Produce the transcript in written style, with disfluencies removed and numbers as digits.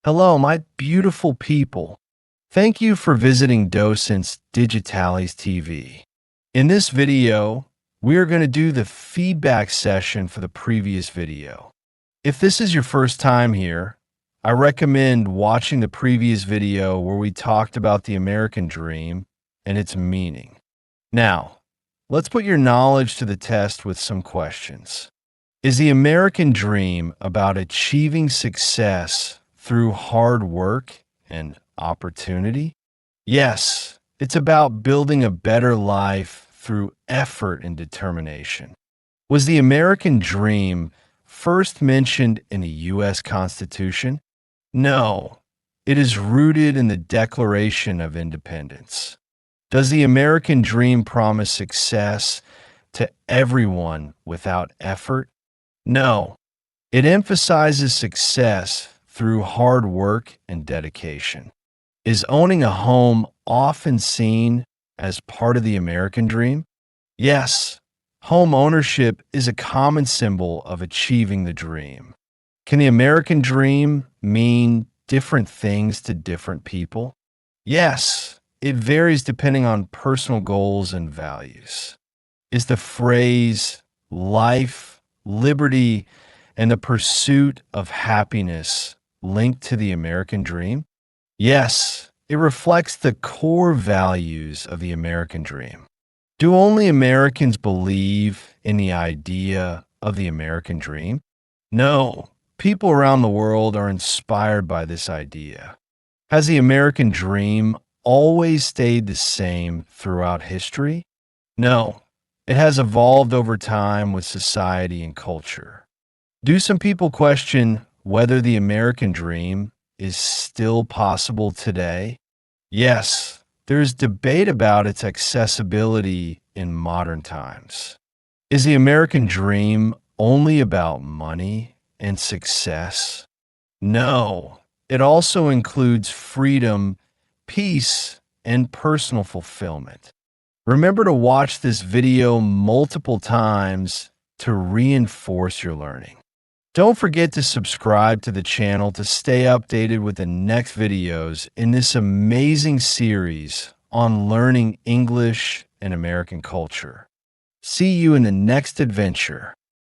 Hello, my beautiful people. Thank you for visiting Docentes DigitalesTV. In this video, we are going to do the feedback session for the previous video. If this is your first time here, I recommend watching the previous video where we talked about the American dream and its meaning. Now, let's put your knowledge to the test with some questions. Is the American dream about achieving success through hard work and opportunity? Yes, it's about building a better life through effort and determination. Was the American dream first mentioned in the U.S. Constitution? No, it is rooted in the Declaration of Independence. Does the American dream promise success to everyone without effort? No, it emphasizes success through hard work and dedication. Is owning a home often seen as part of the American dream? Yes, home ownership is a common symbol of achieving the dream. Can the American dream mean different things to different people? Yes, it varies depending on personal goals and values. Is the phrase life, liberty, and the pursuit of happiness linked to the American dream? Yes, it reflects the core values of the American dream. Do only Americans believe in the idea of the American dream? No, people around the world are inspired by this idea. Has the American dream always stayed the same throughout history? No, it has evolved over time with society and culture. Do some people question whether the American dream is still possible today? Yes, there is debate about its accessibility in modern times. Is the American dream only about money and success? No, it also includes freedom, peace, and personal fulfillment. Remember to watch this video multiple times to reinforce your learning. Don't forget to subscribe to the channel to stay updated with the next videos in this amazing series on learning English and American culture. See you in the next adventure.